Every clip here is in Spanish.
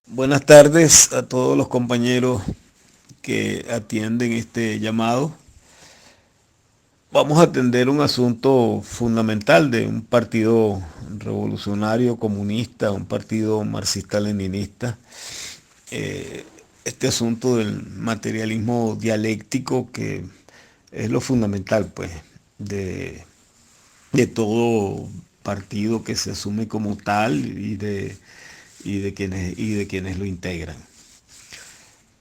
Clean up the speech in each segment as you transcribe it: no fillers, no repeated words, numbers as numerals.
Buenas tardes a todos los compañeros que atienden este llamado. Vamos a atender un asunto fundamental de un partido revolucionario comunista, un partido marxista-leninista. Eh, este asunto del materialismo dialéctico que es lo fundamental, pues, de, de todo partido que se asume como tal y de quienes lo integran.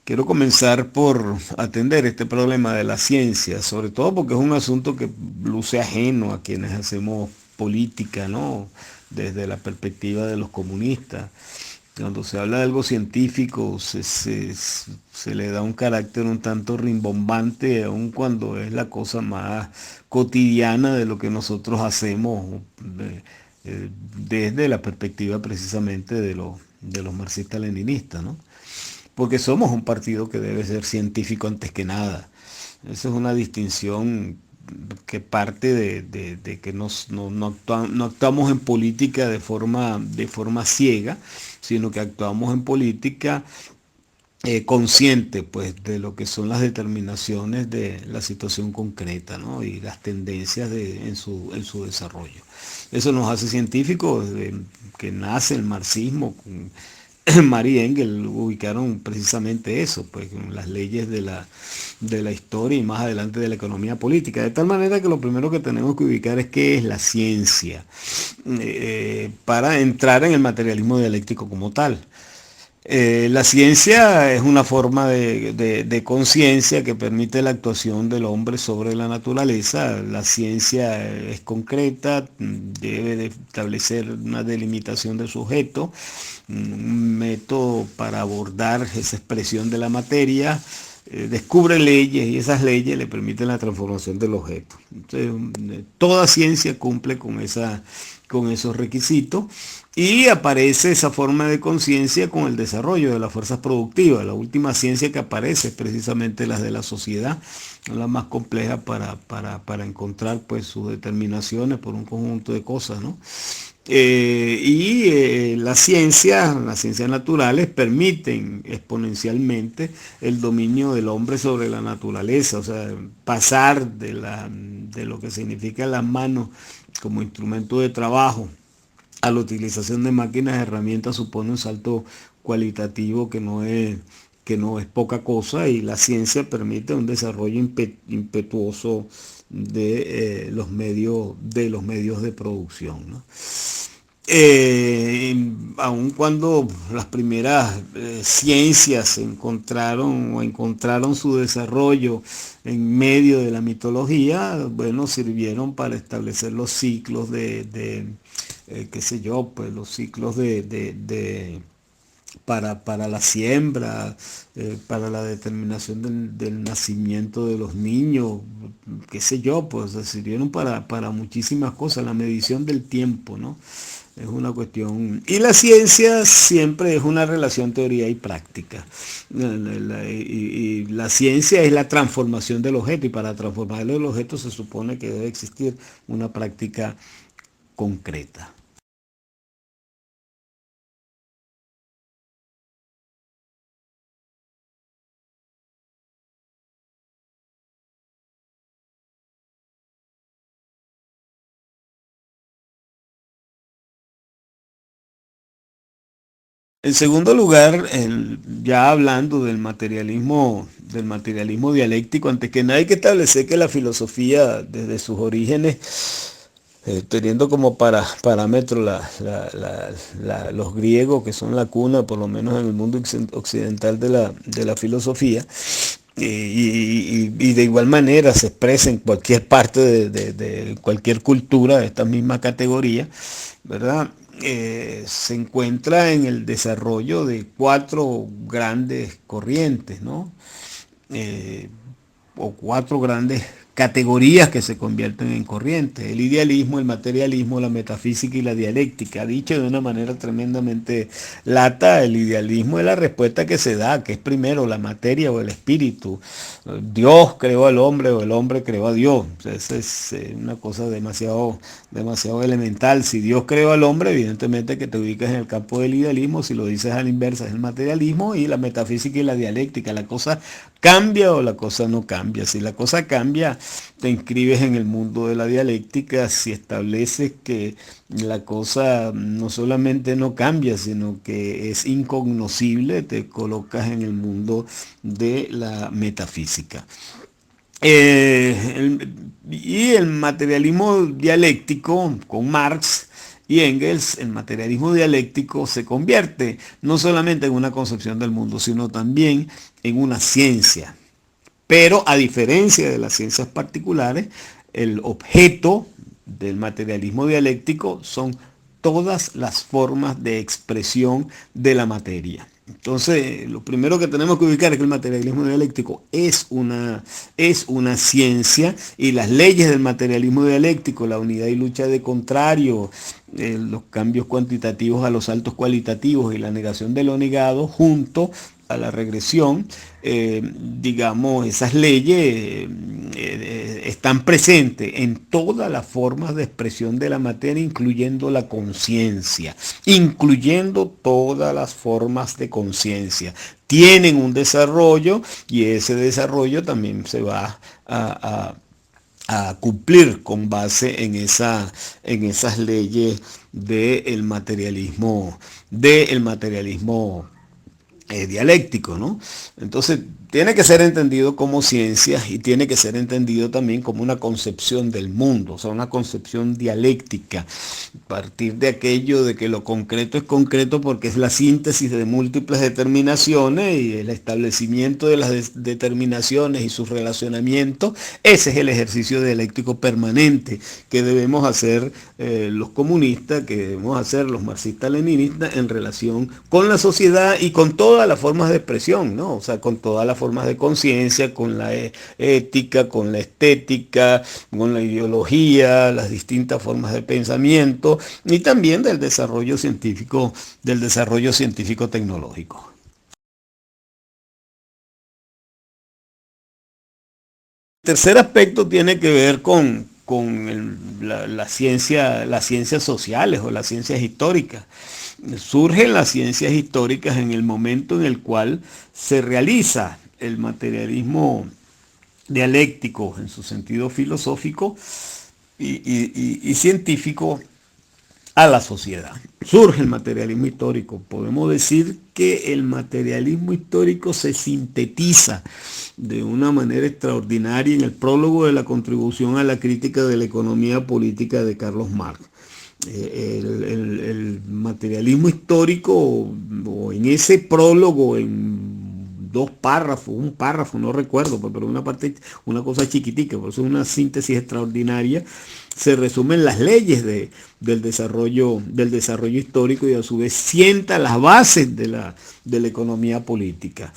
Quiero comenzar por atender este problema de la ciencia, sobre todo porque es un asunto que luce ajeno a quienes hacemos política, ¿no? Desde la perspectiva de los comunistas. Cuando se habla de algo científico se le da un carácter un tanto rimbombante, aun cuando es la cosa más cotidiana de lo que nosotros hacemos desde la perspectiva precisamente de los marxistas-leninistas, ¿no? Porque somos un partido que debe ser científico antes que nada. Esa es una distinción que parte de que no actuamos en política de forma ciega, sino que actuamos en política consciente, pues, de lo que son las determinaciones de la situación concreta, ¿no? Y las tendencias en su desarrollo. Eso nos hace científicos desde que nace el marxismo. Marx y Engels ubicaron precisamente eso, pues, en las leyes de la historia y más adelante de la economía política. De tal manera que lo primero que tenemos que ubicar es qué es la ciencia, para entrar en el materialismo dialéctico como tal. La ciencia es una forma de conciencia que permite la actuación del hombre sobre la naturaleza. La ciencia es concreta, debe de establecer una delimitación del sujeto, un método para abordar esa expresión de la materia, descubre leyes y esas leyes le permiten la transformación del objeto. Entonces, toda ciencia cumple con esos requisitos y aparece esa forma de conciencia con el desarrollo de las fuerzas productivas. La última ciencia que aparece es precisamente la de la sociedad, la más compleja para encontrar, pues, sus determinaciones por un conjunto de cosas, ¿no? Las ciencias naturales permiten exponencialmente el dominio del hombre sobre la naturaleza, o sea, pasar de lo que significa las manos como instrumento de trabajo a la utilización de máquinas y herramientas supone un salto cualitativo que no es poca cosa, y la ciencia permite un desarrollo impetuoso de los medios de producción, ¿no? Aun cuando las primeras ciencias se encontraron su desarrollo en medio de la mitología, bueno, sirvieron para establecer los ciclos qué sé yo, pues los ciclos para la siembra, para la determinación del nacimiento de los niños, qué sé yo, pues sirvieron para muchísimas cosas, la medición del tiempo, ¿no? Es una cuestión. Y la ciencia siempre es una relación teoría y práctica. Y la ciencia es la transformación del objeto, y para transformar el objeto se supone que debe existir una práctica concreta. En segundo lugar, ya hablando del materialismo dialéctico, antes que nada hay que establecer que la filosofía, desde sus orígenes, teniendo como parámetro los griegos, que son la cuna, por lo menos en el mundo occidental, de la filosofía, y de igual manera se expresa en cualquier parte de cualquier cultura de esta misma categoría, ¿verdad? Se encuentra en el desarrollo de cuatro grandes corrientes, ¿no? Eh, o cuatro grandes categorías que se convierten en corrientes: el idealismo, el materialismo, la metafísica y la dialéctica. Dicho de una manera tremendamente lata, el idealismo es la respuesta que se da, que es primero la materia o el espíritu. Dios creó al hombre o el hombre creó a Dios. O sea, esa es una cosa demasiado elemental. Si Dios creó al hombre, evidentemente que te ubicas en el campo del idealismo. Si lo dices a la inversa, es el materialismo. Y la metafísica y la dialéctica. La cosa cambia o la cosa no cambia. Si la cosa cambia, te inscribes en el mundo de la dialéctica. Si estableces que la cosa no solamente no cambia, sino que es incognoscible, te colocas en el mundo de la metafísica. Y el materialismo dialéctico con Marx y Engels, el materialismo dialéctico se convierte no solamente en una concepción del mundo, sino también en una ciencia. Pero a diferencia de las ciencias particulares, el objeto del materialismo dialéctico son todas las formas de expresión de la materia. Entonces, lo primero que tenemos que ubicar es que el materialismo dialéctico es una ciencia, y las leyes del materialismo dialéctico, la unidad y lucha de contrario, los cambios cuantitativos a los saltos cualitativos y la negación de lo negado, junto a la regresión, digamos, esas leyes están presentes en todas las formas de expresión de la materia, incluyendo la conciencia, incluyendo todas las formas de conciencia. Tienen un desarrollo, y ese desarrollo también se va a cumplir con base en esas leyes del materialismo dialéctico, ¿no? Entonces, tiene que ser entendido como ciencia, y tiene que ser entendido también como una concepción del mundo, o sea, una concepción dialéctica, a partir de aquello de que lo concreto es concreto porque es la síntesis de múltiples determinaciones, y el establecimiento de las determinaciones y sus relacionamientos. Ese es el ejercicio dialéctico permanente que debemos hacer los comunistas, que debemos hacer los marxistas-leninistas en relación con la sociedad y con todas las formas de expresión, ¿no? O sea, con todas las formas de conciencia, con la ética, con la estética, con la ideología, las distintas formas de pensamiento, y también del desarrollo científico tecnológico. El tercer aspecto tiene que ver con las ciencias sociales o las ciencias históricas. Surgen las ciencias históricas en el momento en el cual se realiza el materialismo dialéctico en su sentido filosófico y científico a la sociedad. Surge el materialismo histórico. Podemos decir que el materialismo histórico se sintetiza de una manera extraordinaria en el prólogo de la contribución a la crítica de la economía política de Carlos Marx. El materialismo histórico, o en ese prólogo, en dos párrafos, un párrafo, no recuerdo, pero una cosa chiquitica, por eso es una síntesis extraordinaria, se resumen las leyes del desarrollo histórico, y a su vez sienta las bases de la economía política.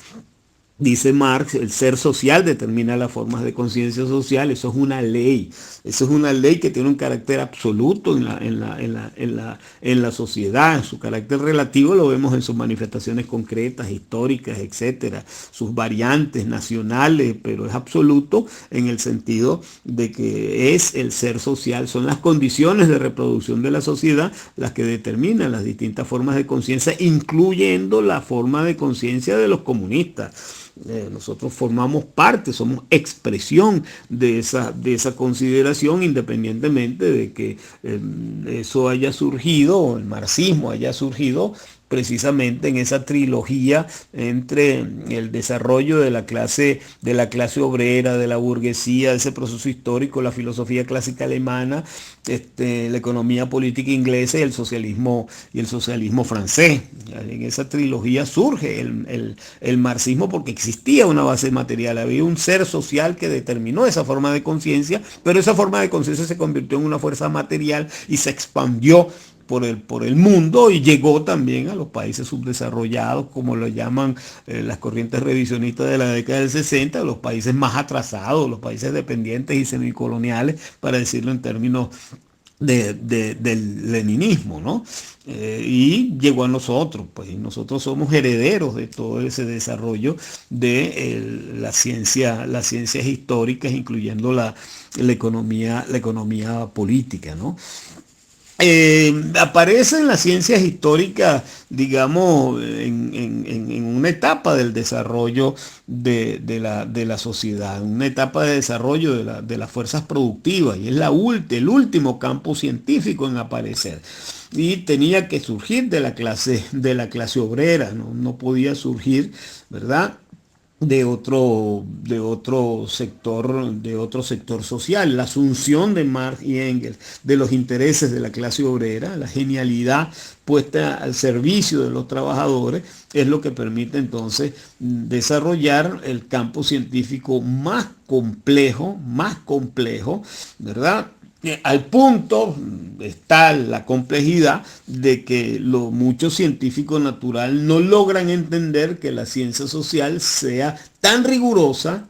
Dice Marx, el ser social determina las formas de conciencia social. Eso es una ley. Eso es una ley que tiene un carácter absoluto en la sociedad. En su carácter relativo lo vemos en sus manifestaciones concretas, históricas, etcétera, sus variantes nacionales, pero es absoluto en el sentido de que es el ser social. Son las condiciones de reproducción de la sociedad las que determinan las distintas formas de conciencia, incluyendo la forma de conciencia de los comunistas. Nosotros formamos parte, somos expresión de esa consideración, independientemente de que eso haya surgido, el marxismo haya surgido precisamente en esa trilogía entre el desarrollo de la clase obrera, de la burguesía, de ese proceso histórico, la filosofía clásica alemana, la economía política inglesa y el socialismo francés. En esa trilogía surge el marxismo, porque existía una base material, había un ser social que determinó esa forma de conciencia, pero esa forma de conciencia se convirtió en una fuerza material y se expandió por el mundo y llegó también a los países subdesarrollados, como lo llaman las corrientes revisionistas de la década del 60, los países más atrasados, los países dependientes y semicoloniales, para decirlo en términos del leninismo, ¿no? Y llegó a nosotros, pues, y nosotros somos herederos de todo ese desarrollo de las ciencias históricas, incluyendo la economía política, ¿no? Aparecen las ciencias históricas, digamos, en una etapa del desarrollo de la sociedad, una etapa de desarrollo de las fuerzas productivas, y es el último campo científico en aparecer. Y tenía que surgir de la clase obrera, ¿no? No podía surgir, ¿verdad?, de otro sector social. La asunción de Marx y Engels de los intereses de la clase obrera, la genialidad puesta al servicio de los trabajadores, es lo que permite entonces desarrollar el campo científico más complejo, ¿verdad? Al punto está la complejidad de que muchos científicos naturales no logran entender que la ciencia social sea tan rigurosa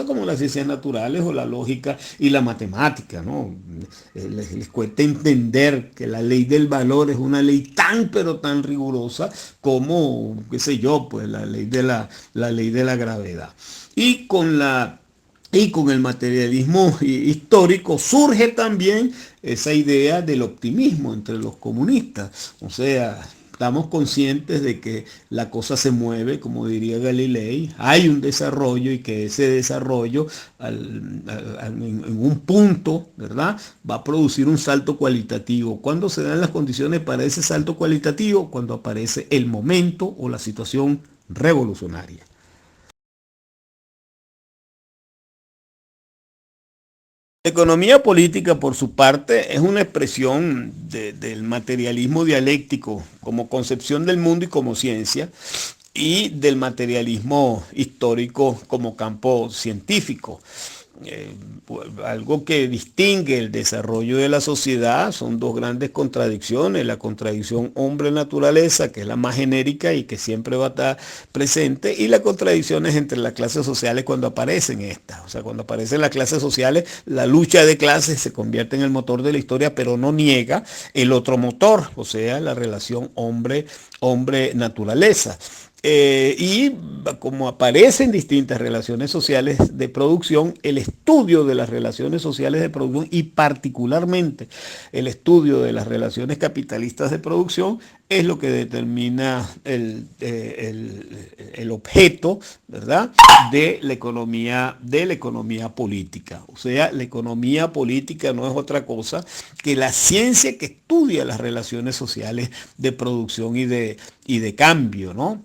como las ciencias naturales o la lógica y la matemática, ¿no? Les cuesta entender que la ley del valor es una ley pero tan rigurosa como, qué sé yo, pues la ley de la gravedad. Y con el materialismo histórico surge también esa idea del optimismo entre los comunistas. O sea, estamos conscientes de que la cosa se mueve, como diría Galilei, hay un desarrollo y que ese desarrollo en un punto, ¿verdad?, va a producir un salto cualitativo. ¿Cuándo se dan las condiciones para ese salto cualitativo? Cuando aparece el momento o la situación revolucionaria. La economía política, por su parte, es una expresión del materialismo dialéctico como concepción del mundo y como ciencia, y del materialismo histórico como campo científico. Algo que distingue el desarrollo de la sociedad son dos grandes contradicciones: la contradicción hombre-naturaleza, que es la más genérica y que siempre va a estar presente, y las contradicciones entre las clases sociales cuando aparecen estas. O sea, cuando aparecen las clases sociales, la lucha de clases se convierte en el motor de la historia, pero no niega el otro motor, o sea, la relación hombre-naturaleza. Y como aparecen distintas relaciones sociales de producción, el estudio de las relaciones sociales de producción, y particularmente el estudio de las relaciones capitalistas de producción, es lo que determina el objeto, ¿verdad?, de la economía política. O sea, la economía política no es otra cosa que la ciencia que estudia las relaciones sociales de producción y de cambio, ¿no?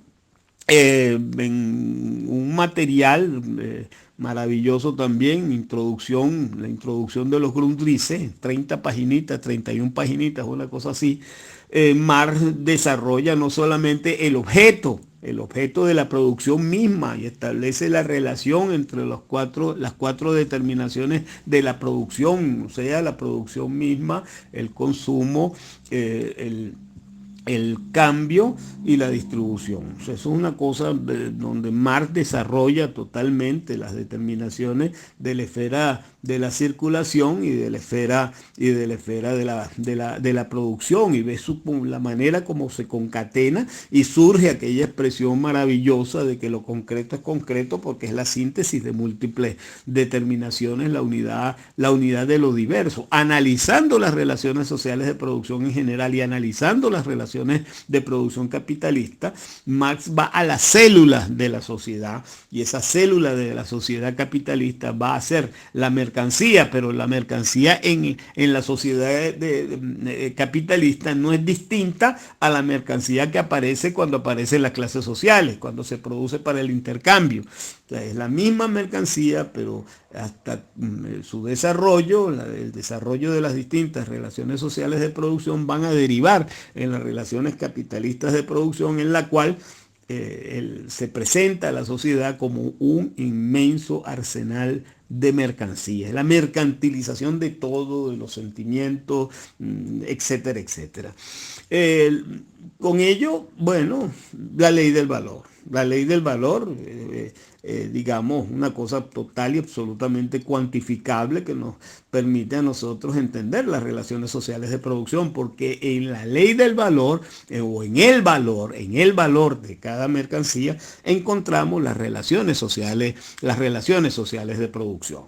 En un material maravilloso también, la introducción de los Grundrisse, 30 paginitas, 31 paginitas, una cosa así. Marx desarrolla no solamente el objeto de la producción misma, y establece la relación entre las cuatro determinaciones de la producción, o sea, la producción misma, el consumo, el cambio y la distribución. O sea, eso es una cosa donde Marx desarrolla totalmente las determinaciones de la esfera de la circulación y de la esfera de la producción, y ve la manera como se concatena y surge aquella expresión maravillosa de que lo concreto es concreto porque es la síntesis de múltiples determinaciones, la unidad de lo diverso. Analizando las relaciones sociales de producción en general y analizando las relaciones de producción capitalista, Marx va a las células de la sociedad, y esa célula de la sociedad capitalista va a ser la mercancía, pero la mercancía en la sociedad capitalista no es distinta a la mercancía que aparece cuando aparecen las clases sociales, cuando se produce para el intercambio. O sea, es la misma mercancía, pero hasta su desarrollo, el desarrollo de las distintas relaciones sociales de producción van a derivar en las relaciones capitalistas de producción, en la cual se presenta a la sociedad como un inmenso arsenal de mercancías, la mercantilización de todo, de los sentimientos, etcétera, etcétera. Con ello, bueno, la ley del valor. La ley del valor, digamos, una cosa total y absolutamente cuantificable que nos permite a nosotros entender las relaciones sociales de producción, porque en la ley del valor o en el valor de cada mercancía, encontramos las relaciones sociales de producción.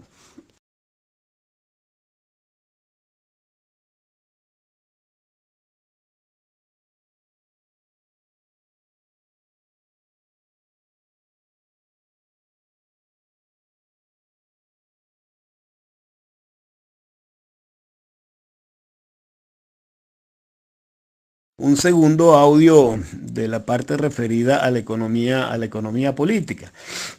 Un segundo audio de la parte referida a la economía política.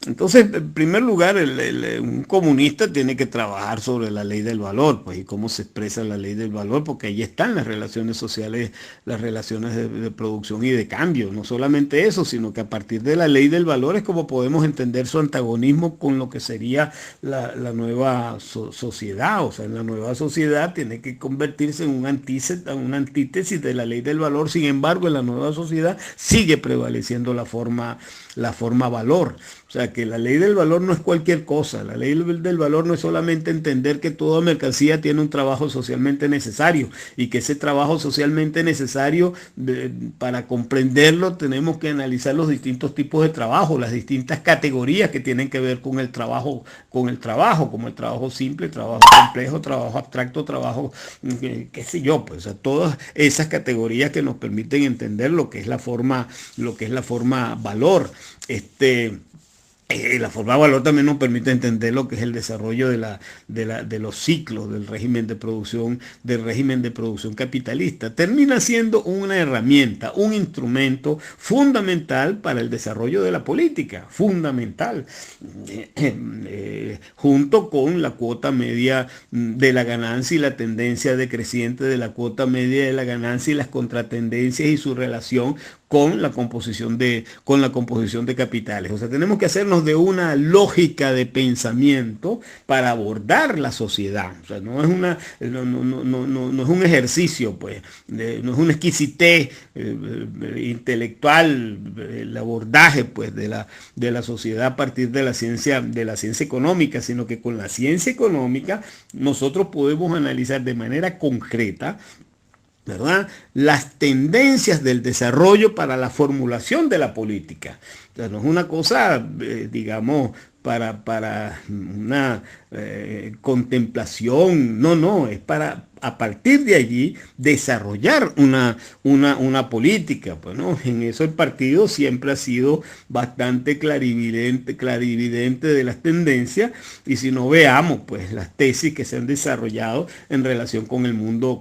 Entonces, en primer lugar, un comunista tiene que trabajar sobre la ley del valor, pues, y cómo se expresa la ley del valor, porque ahí están las relaciones sociales, las relaciones de producción y de cambio. No solamente eso, sino que a partir de la ley del valor es como podemos entender su antagonismo con lo que sería la nueva sociedad. O sea, en la nueva sociedad tiene que convertirse en una antítesis de la ley del valor. Sin embargo, en la nueva sociedad sigue prevaleciendo la forma valor. O sea, que la ley del valor no es cualquier cosa. La ley del valor no es solamente entender que toda mercancía tiene un trabajo socialmente necesario y que ese trabajo socialmente necesario, para comprenderlo, tenemos que analizar los distintos tipos de trabajo, las distintas categorías que tienen que ver como el trabajo simple, trabajo complejo, trabajo abstracto, trabajo, qué sé yo, pues, a todas esas categorías que nos permiten entender lo que es la forma valor. La forma de valor también nos permite entender lo que es el desarrollo de los ciclos del régimen de producción capitalista. Termina siendo una herramienta, un instrumento fundamental para el desarrollo de la política, fundamental, junto con la cuota media de la ganancia y la tendencia decreciente de la cuota media de la ganancia y las contratendencias y su relación con la composición de capitales. O sea, tenemos que hacernos de una lógica de pensamiento para abordar la sociedad. O sea, no es un ejercicio, pues, no es una exquisitez intelectual, el abordaje, pues, de la sociedad a partir de la ciencia económica, sino que con la ciencia económica nosotros podemos analizar de manera concreta, ¿verdad?, las tendencias del desarrollo para la formulación de la política. O sea, no es una cosa, digamos, para una contemplación, no, es para a partir de allí desarrollar una política. Pues, ¿no? En eso el partido siempre ha sido bastante clarividente de las tendencias, y si no, veamos pues las tesis que se han desarrollado en relación con el mundo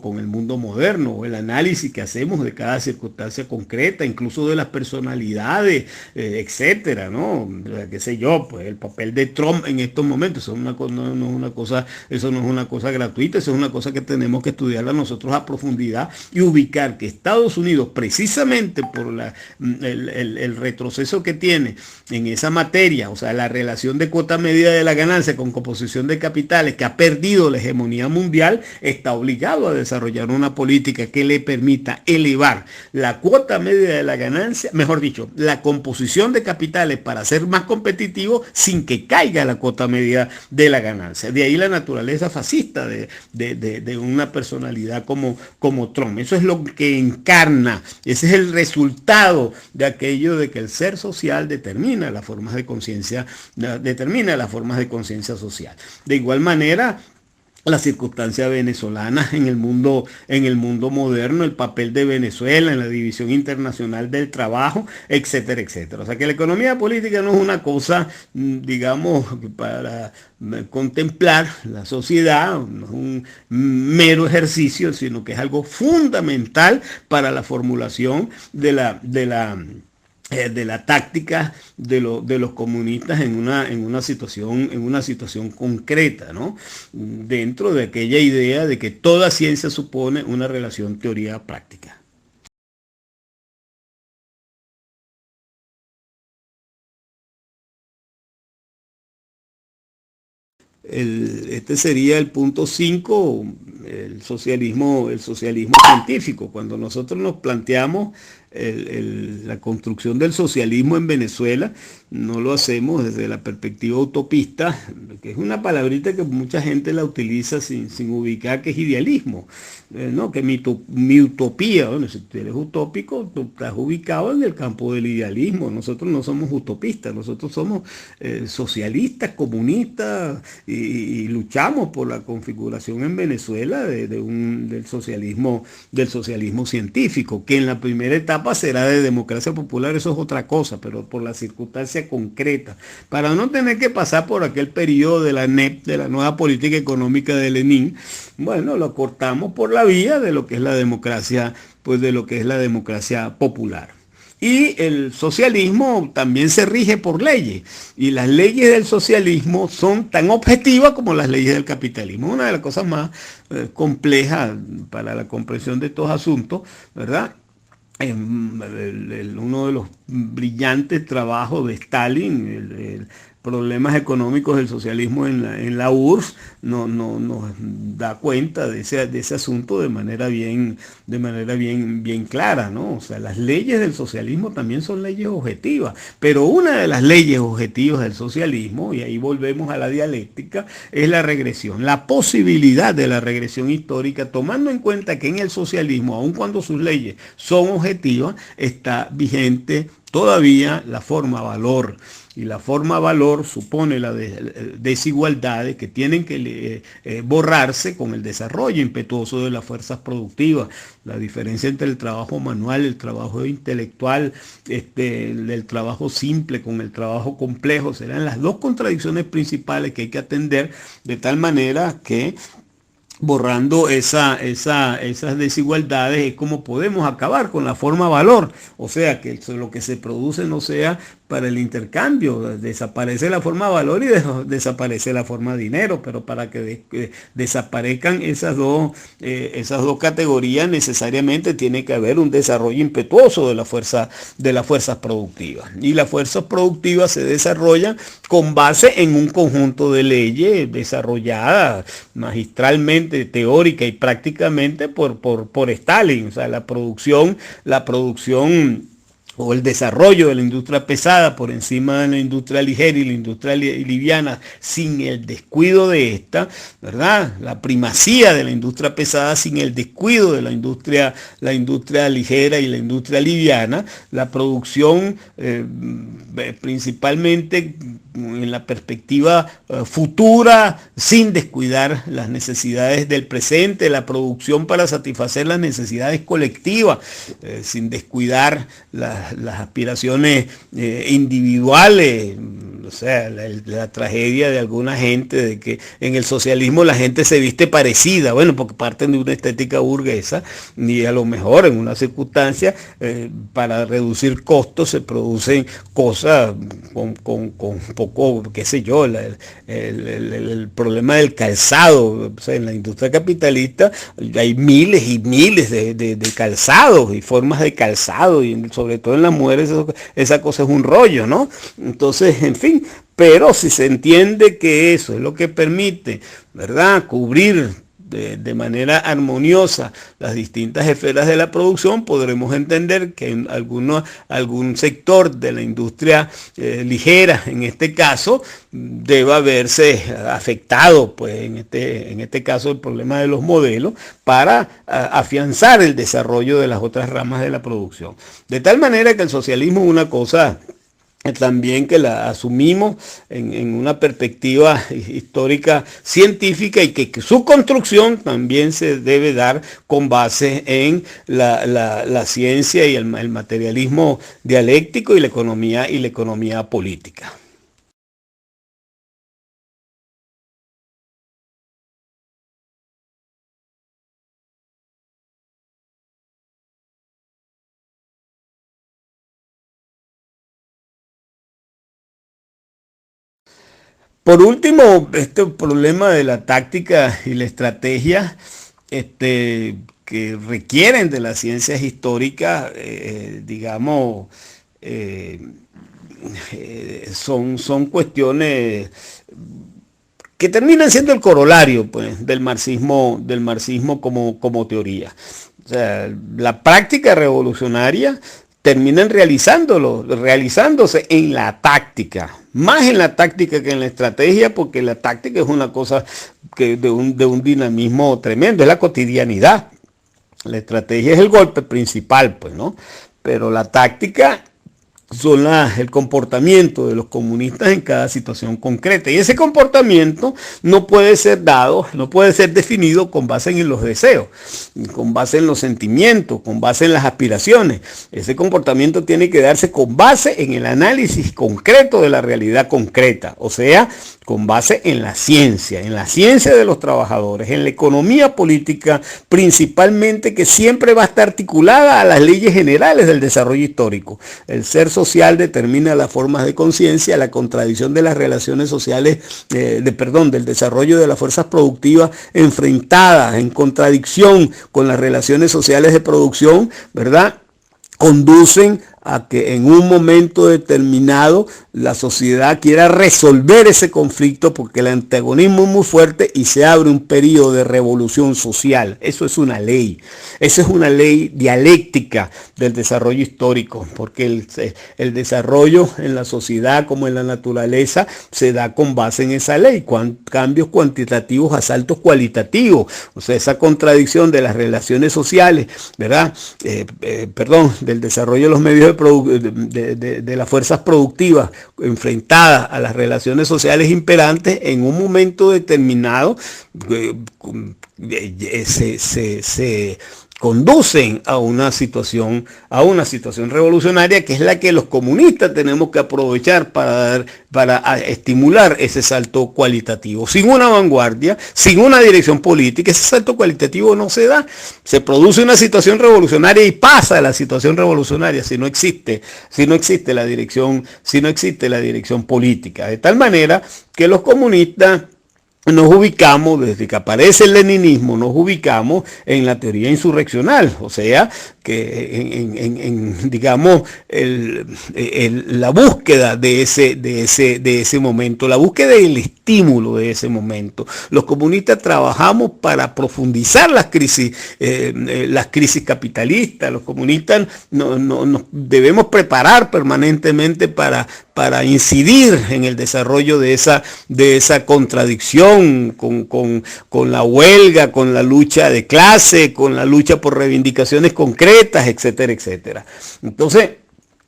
moderno, o el análisis que hacemos de cada circunstancia concreta, incluso de las personalidades, etcétera, ¿no? O sea, qué sé yo, pues el papel de Trump en estos momentos, eso no es una cosa gratuita, eso es una cosa que tenemos que estudiarla nosotros a profundidad y ubicar que Estados Unidos, precisamente por el retroceso que tiene en esa materia, o sea, la relación de cuota media de la ganancia con composición de capitales, que ha perdido la hegemonía mundial, está obligado a desarrollar una política que le permita elevar la cuota media de la ganancia, mejor dicho, la composición de capitales para ser más competitivo sin que caiga la cuota media de la ganancia. De ahí la naturaleza fascista de una personalidad como Trump. Eso es lo que encarna, ese es el resultado de aquello de que el ser social determina las formas de conciencia, social. De igual manera, la circunstancia venezolana en el mundo moderno, el papel de Venezuela en la división internacional del trabajo, etcétera, etcétera. O sea, que la economía política no es una cosa, digamos, para contemplar la sociedad, no es un mero ejercicio, sino que es algo fundamental para la formulación de la táctica de los comunistas en una situación concreta, ¿no? Dentro de aquella idea de que toda ciencia supone una relación teoría-práctica. este sería el punto 5, el socialismo científico. Cuando nosotros nos planteamos la construcción del socialismo en Venezuela, no lo hacemos desde la perspectiva utopista, que es una palabrita que mucha gente la utiliza sin ubicar que es idealismo, ¿no? Que mi utopía, bueno, si tú eres utópico, tú estás ubicado en el campo del idealismo. Nosotros no somos utopistas, nosotros somos socialistas, comunistas y luchamos por la configuración en Venezuela del socialismo científico, que en la primera etapa será de democracia popular. Eso es otra cosa, pero por la circunstancia concreta, para no tener que pasar por aquel periodo de la NEP, de la nueva política económica de Lenin. Bueno, lo cortamos por la vía de lo que es la democracia, pues de lo que es la democracia popular. Y el socialismo también se rige por leyes, y las leyes del socialismo son tan objetivas como las leyes del capitalismo. Una de las cosas más complejas para la comprensión de estos asuntos, ¿verdad? Uno de los brillantes trabajos de Stalin, problemas económicos del socialismo en la URSS, nos da cuenta de ese asunto de manera bien clara, ¿no? O sea, las leyes del socialismo también son leyes objetivas, pero una de las leyes objetivas del socialismo, y ahí volvemos a la dialéctica, es la regresión, la posibilidad de la regresión histórica, tomando en cuenta que en el socialismo, aun cuando sus leyes son objetivas, está vigente todavía la forma valor. Y la forma valor supone las desigualdades que tienen que borrarse con el desarrollo impetuoso de las fuerzas productivas. La diferencia entre el trabajo manual, el trabajo intelectual, el trabajo simple con el trabajo complejo, serán las dos contradicciones principales que hay que atender, de tal manera que borrando esas desigualdades es como podemos acabar con la forma valor. O sea, que lo que se produce no sea para el intercambio, desaparece la forma valor y desaparece la forma dinero, pero para que desaparezcan esas dos categorías necesariamente tiene que haber un desarrollo impetuoso de las fuerzas productivas, y las fuerzas productivas se desarrollan con base en un conjunto de leyes desarrolladas magistralmente, teórica y prácticamente por Stalin. O sea, la producción o el desarrollo de la industria pesada por encima de la industria ligera y la industria liviana, sin el descuido de esta, ¿verdad? La primacía de la industria pesada sin el descuido de la industria ligera y la industria liviana, la producción principalmente en la perspectiva futura, sin descuidar las necesidades del presente, la producción para satisfacer las necesidades colectivas, sin descuidar las aspiraciones individuales. O sea, la tragedia de alguna gente de que en el socialismo la gente se viste parecida, bueno, porque parten de una estética burguesa, y a lo mejor en una circunstancia para reducir costos se producen cosas con poco, qué sé yo, el problema del calzado. O sea, en la industria capitalista hay miles y miles de calzados y formas de calzado, y sobre todo en las mujeres esa cosa es un rollo, ¿no? Entonces, en fin, pero si se entiende que eso es lo que permite, ¿verdad?, cubrir de manera armoniosa las distintas esferas de la producción, podremos entender que en algún sector de la industria ligera, en este caso, deba verse afectado, pues en este caso el problema de los modelos, para afianzar el desarrollo de las otras ramas de la producción. De tal manera que el socialismo es una cosa también que la asumimos en una perspectiva histórica científica, y que su construcción también se debe dar con base en la ciencia y el materialismo dialéctico y la economía política. Por último, este problema de la táctica y la estrategia, que requieren de las ciencias históricas, digamos, son cuestiones que terminan siendo el corolario, pues, del marxismo como teoría. O sea, la práctica revolucionaria terminan realizándose en la táctica, más en la táctica que en la estrategia, porque la táctica es una cosa que de un dinamismo tremendo, es la cotidianidad. La estrategia es el golpe principal, pues, ¿no? Pero la táctica son el comportamiento de los comunistas en cada situación concreta. Y ese comportamiento no puede ser dado, no puede ser definido con base en los deseos, con base en los sentimientos, con base en las aspiraciones. Ese comportamiento tiene que darse con base en el análisis concreto de la realidad concreta, o sea, con base en la ciencia de los trabajadores, en la economía política, principalmente, que siempre va a estar articulada a las leyes generales del desarrollo histórico. El ser social determina las formas de conciencia, la contradicción de las relaciones sociales, del desarrollo de las fuerzas productivas enfrentadas en contradicción con las relaciones sociales de producción, ¿verdad?, conducen a que en un momento determinado la sociedad quiera resolver ese conflicto, porque el antagonismo es muy fuerte y se abre un periodo de revolución social. Eso es una ley. Esa es una ley dialéctica del desarrollo histórico, porque el desarrollo en la sociedad como en la naturaleza se da con base en esa ley. Cambios cuantitativos a saltos cualitativos. O sea, esa contradicción de las relaciones sociales, ¿verdad? Del desarrollo de los medios de las fuerzas productivas enfrentadas a las relaciones sociales imperantes, en un momento determinado se conducen a una situación revolucionaria, que es la que los comunistas tenemos que aprovechar para estimular ese salto cualitativo. Sin una vanguardia, sin una dirección política, ese salto cualitativo no se da. Se produce una situación revolucionaria y pasa la situación revolucionaria si no existe la dirección política. De tal manera que los comunistas nos ubicamos, desde que aparece el leninismo, nos ubicamos en la teoría insurreccional, o sea, que digamos, la búsqueda de ese momento, la búsqueda del estímulo de ese momento. Los comunistas trabajamos para profundizar las crisis capitalistas. Los comunistas nos debemos preparar permanentemente para incidir en el desarrollo de esa contradicción con la huelga, con la lucha de clase, con la lucha por reivindicaciones concretas, etcétera, etcétera. Entonces,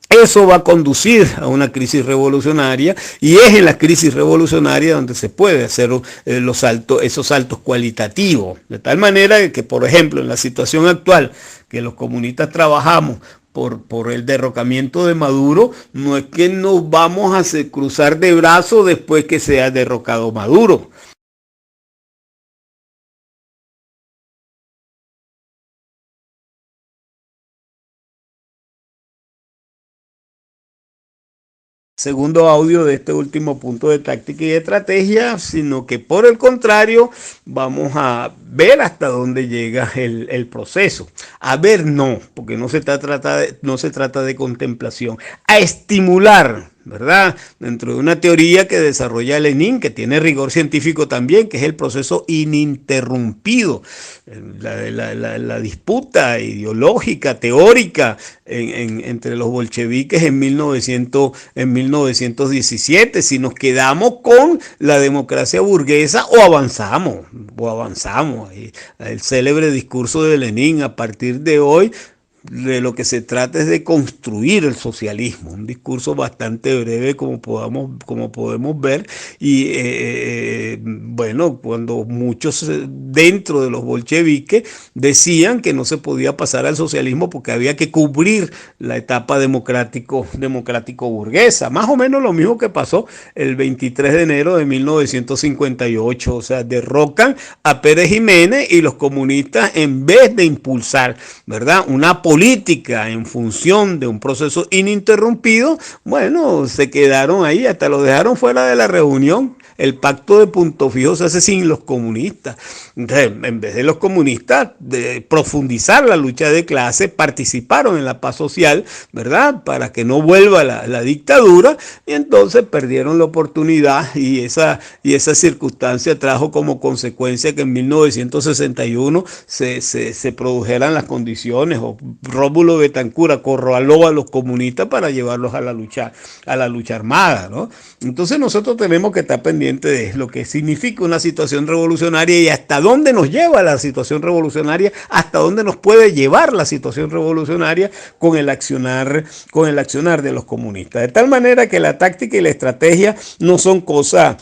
eso va a conducir a una crisis revolucionaria, y es en la crisis revolucionaria donde se puede hacer esos saltos cualitativos. De tal manera que, por ejemplo, en la situación actual que los comunistas trabajamos por el derrocamiento de Maduro, no es que nos vamos a cruzar de brazos después que sea derrocado Maduro. Segundo audio de este último punto de táctica y estrategia, sino que por el contrario vamos a ver hasta dónde llega el proceso. A ver, no, porque no se trata de contemplación, a estimular, ¿verdad? Dentro de una teoría que desarrolla Lenin, que tiene rigor científico también, que es el proceso ininterrumpido, la disputa ideológica, teórica, entre los bolcheviques en 1917, si nos quedamos con la democracia burguesa o avanzamos. El célebre discurso de Lenin: a partir de hoy, de lo que se trata es de construir el socialismo. Un discurso bastante breve, como podemos ver, y bueno, cuando muchos dentro de los bolcheviques decían que no se podía pasar al socialismo porque había que cubrir la etapa democrático burguesa, más o menos lo mismo que pasó el 23 de enero de 1958, o sea, derrocan a Pérez Jiménez, y los comunistas, en vez de impulsar, ¿verdad?, una política en función de un proceso ininterrumpido, bueno, se quedaron ahí, hasta lo dejaron fuera de la reunión. el pacto de Punto Fijo se hace sin los comunistas. Entonces, en vez de los comunistas de profundizar la lucha de clase, participaron en la paz social, ¿verdad? Para que no vuelva la dictadura, y entonces perdieron la oportunidad, y esa circunstancia trajo como consecuencia que en 1961 se produjeran las condiciones, o Rómulo Betancourt acorraló a los comunistas para llevarlos a la lucha armada, ¿no? Entonces nosotros tenemos que estar pendientes de lo que significa una situación revolucionaria y hasta dónde nos lleva la situación revolucionaria, hasta dónde nos puede llevar la situación revolucionaria con el accionar de los comunistas. De tal manera que la táctica y la estrategia no son cosas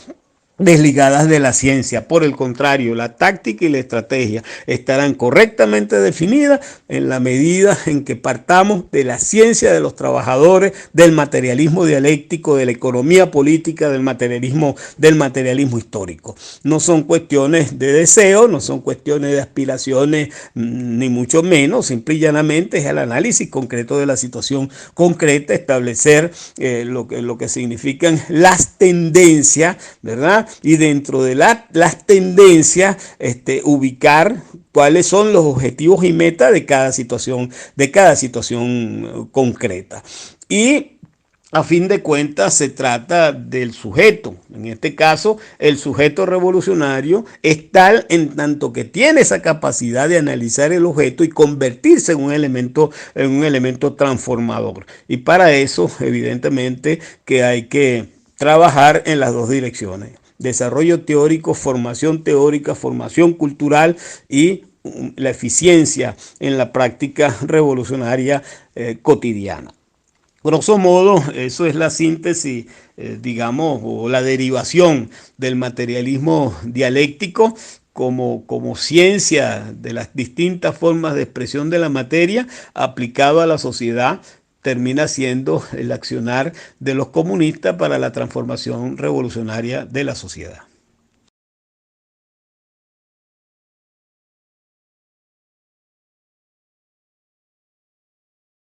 desligadas de la ciencia. Por el contrario, la táctica y la estrategia estarán correctamente definidas en la medida en que partamos de la ciencia de los trabajadores, del materialismo dialéctico, de la economía política, del materialismo histórico. No son cuestiones de deseo, no son cuestiones de aspiraciones, ni mucho menos. Simple y llanamente es el análisis concreto de la situación concreta, establecer lo que significan las tendencias, ¿verdad? Y dentro de las tendencias, ubicar cuáles son los objetivos y metas de cada situación concreta. Y a fin de cuentas se trata del sujeto. En este caso, el sujeto revolucionario es tal en tanto que tiene esa capacidad de analizar el objeto y convertirse en un elemento transformador. Y para eso, evidentemente, que hay que trabajar en las dos direcciones: desarrollo teórico, formación teórica, formación cultural y la eficiencia en la práctica revolucionaria cotidiana. Grosso modo, eso es la síntesis, digamos, o la derivación del materialismo dialéctico como ciencia de las distintas formas de expresión de la materia aplicado a la sociedad. Termina siendo el accionar de los comunistas para la transformación revolucionaria de la sociedad.